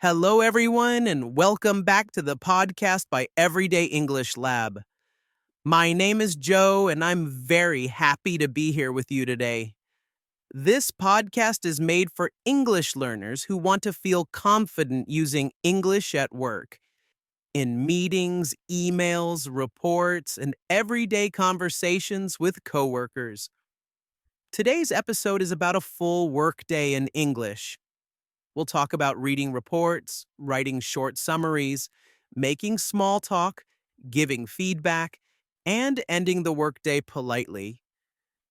Hello, everyone, and welcome back to the podcast by Everyday English Lab. My name is Joe, and I'm very happy to be here with you today. This podcast is made for English learners who want to feel confident using English at work, in meetings, emails, reports, and everyday conversations with coworkers. Today's episode is about a full workday in English. We'll talk about reading reports, writing short summaries, making small talk, giving feedback, and ending the workday politely.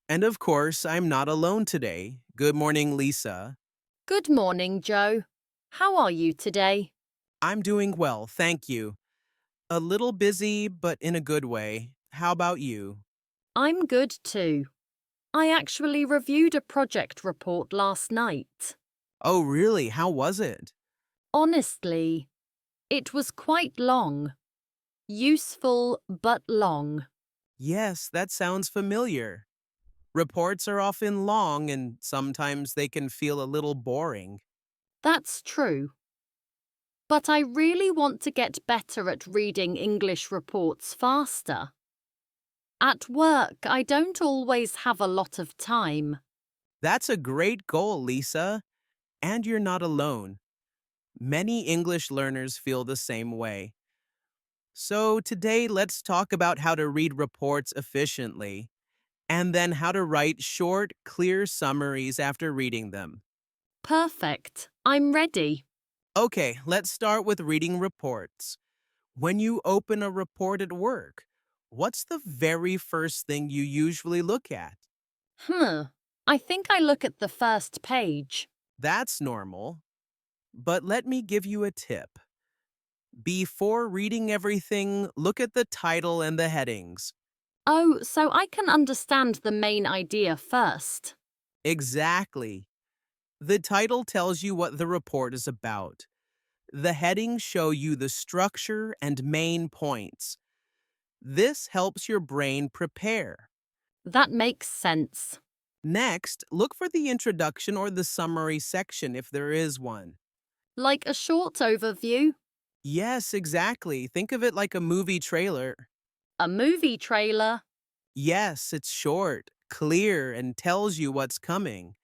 And of course, I'm not alone today. Good morning, Lisa. Good morning, Joe. How are you today? I'm doing well, thank you. A little busy, but in a good way. How about you? I'm good too. I actually reviewed a project report last night. Oh, really? How was it? Honestly, it was quite long. Useful, but long. Yes, that sounds familiar. Reports are often long and sometimes they can feel a little boring. That's true. But I really want to get better at reading English reports faster. At work, I don't always have a lot of time. That's a great goal, Lisa. And you're not alone. Many English learners feel the same way. So today, let's talk about how to read reports efficiently, and then how to write short, clear summaries after reading them. Perfect. I'm ready. Okay, let's start with reading reports. When you open a report at work, what's the very first thing you usually look at? I think I look at the first page. That's normal. But let me give you a tip. Before reading everything, look at the title and the headings. Oh, so I can understand the main idea first. Exactly. The title tells you what the report is about. The headings show you the structure and main points. This helps your brain prepare. That makes sense. Next, look for the introduction or the summary section if there is one. Like a short overview, Yes, exactly. Think of it like a movie trailer. a movie trailer. Yes, it's short, clear, and tells you what's coming.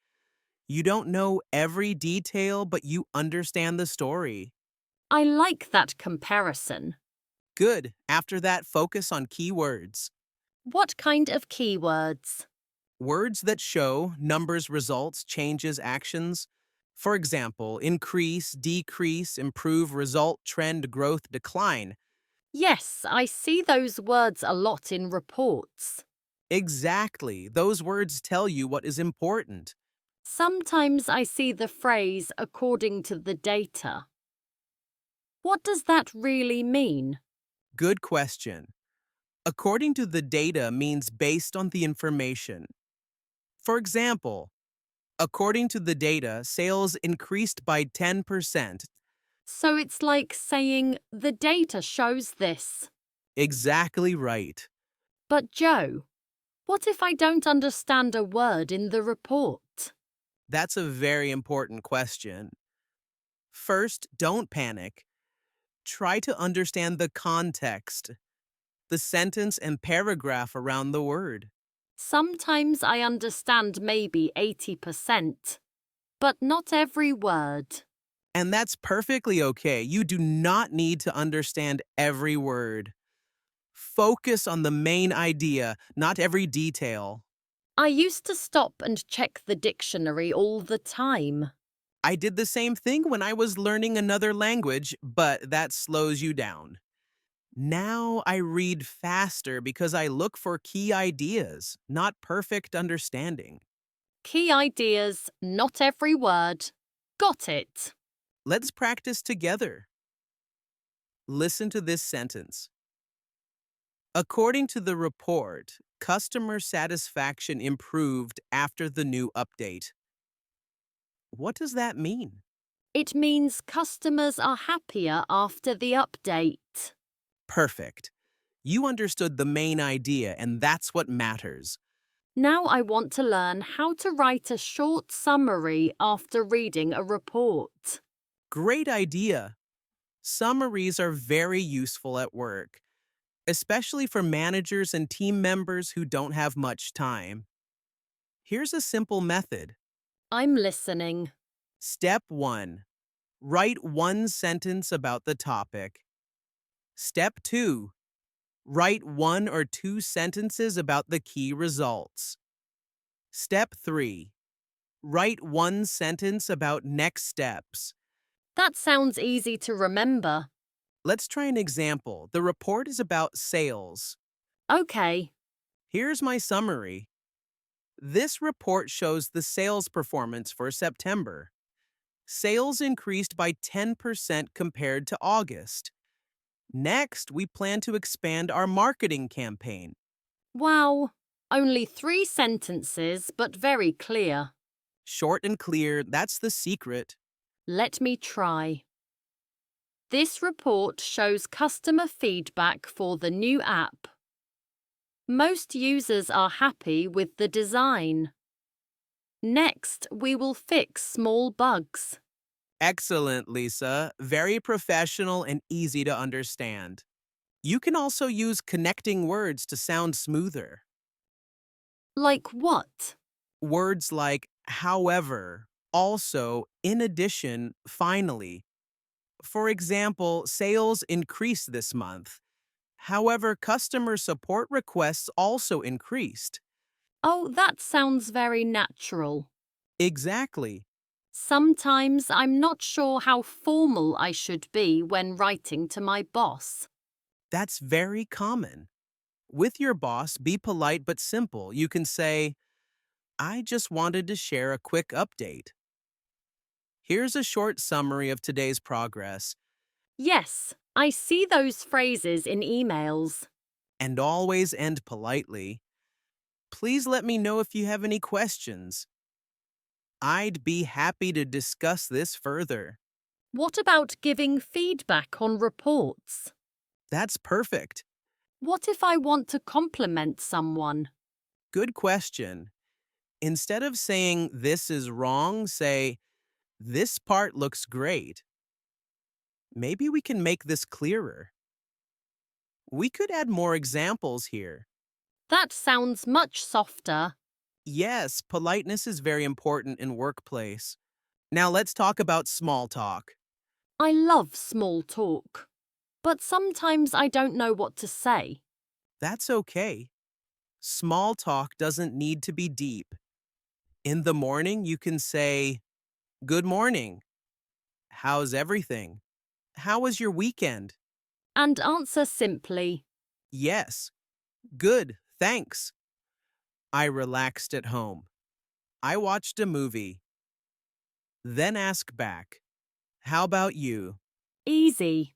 You don't know every detail, but you understand the story. I like that comparison. Good. After that, focus on keywords. What kind of keywords? Words that show numbers, results, changes, actions. For example, increase, decrease, improve, result, trend, growth, decline. Yes, I see those words a lot in reports. Exactly. Those words tell you what is important. Sometimes I see the phrase according to the data. What does that really mean? Good question. According to the data means based on the information. For example, according to the data, sales increased by 10%. So it's like saying the data shows this. Exactly right. But Joe, what if I don't understand a word in the report? That's a very important question. First, don't panic. Try to understand the context, the sentence and paragraph around the word. Sometimes I understand maybe 80%, but not every word. And that's perfectly okay. You do not need to understand every word. Focus on the main idea, not every detail. I used to stop and check the dictionary all the time. I did the same thing when I was learning another language, but that slows you down. Now I read faster because I look for key ideas, not perfect understanding. Key ideas, not every word. Got it. Let's practice together. Listen to this sentence. According to the report, customer satisfaction improved after the new update. What does that mean? It means customers are happier after the update. Perfect. You understood the main idea, and that's what matters. Now I want to learn how to write a short summary after reading a report. Great idea. Summaries are very useful at work, especially for managers and team members who don't have much time. Here's a simple method. I'm listening. Step 1. Write one sentence about the topic. Step 2. Write one or two sentences about the key results. Step 3. Write one sentence about next steps. That sounds easy to remember. Let's try an example. The report is about sales. Okay. Here's my summary. This report shows the sales performance for September. Sales increased by 10% compared to August. Next, we plan to expand our marketing campaign. Wow. Only 3 sentences, but very clear. Short and clear, that's the secret. Let me try. This report shows customer feedback for the new app. Most users are happy with the design. Next, we will fix small bugs. Excellent, Lisa. Very professional and easy to understand. You can also use connecting words to sound smoother. Like what? Words like however, also, in addition, finally. For example, sales increased this month. However, customer support requests also increased. Oh, that sounds very natural. Exactly. Sometimes I'm not sure how formal I should be when writing to my boss. That's very common. With your boss, be polite but simple. You can say, I just wanted to share a quick update. Here's a short summary of today's progress. Yes, I see those phrases in emails. And always end politely. Please let me know if you have any questions. I'd be happy to discuss this further. What about giving feedback on reports? That's perfect. What if I want to compliment someone? Good question. Instead of saying this is wrong, say this part looks great. Maybe we can make this clearer. We could add more examples here. That sounds much softer. Yes, politeness is very important in workplace. Now let's talk about small talk. I love small talk. But sometimes I don't know what to say. That's okay. Small talk doesn't need to be deep. In the morning, you can say, Good morning. How's everything? How was your weekend? And answer simply. Yes. Good, thanks. I relaxed at home. I watched a movie. Then ask back, How about you? Easy.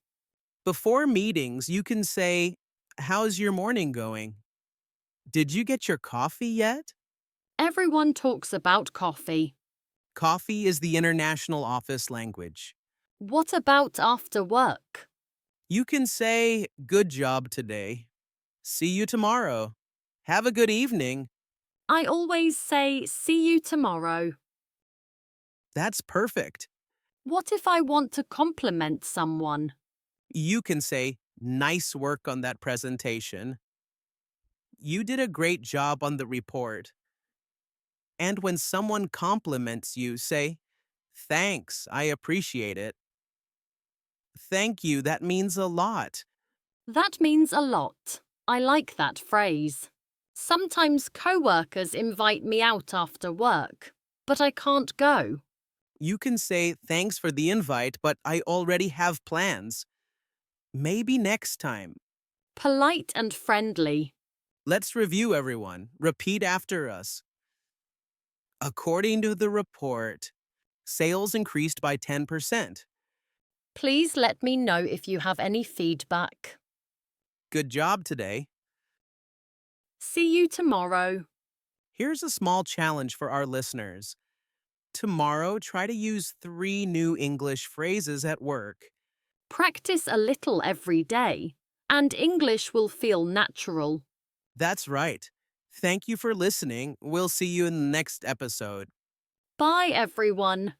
Before meetings, you can say, How's your morning going? Did you get your coffee yet? Everyone talks about coffee. Coffee is the international office language. What about after work? You can say, Good job today. See you tomorrow. Have a good evening. I always say, see you tomorrow. That's perfect. What if I want to compliment someone? You can say, Nice work on that presentation. You did a great job on the report. And when someone compliments you, say, Thanks, I appreciate it. Thank you, that means a lot. That means a lot. I like that phrase. Sometimes coworkers invite me out after work, but I can't go. You can say, Thanks for the invite, but I already have plans. Maybe next time. Polite and friendly. Let's review, everyone. Repeat after us. According to the report, sales increased by 10%. Please let me know if you have any feedback. Good job today. See you tomorrow. Here's a small challenge for our listeners. Tomorrow, try to use 3 new English phrases at work. Practice a little every day, and English will feel natural. That's right. Thank you for listening. We'll see you in the next episode. Bye, everyone.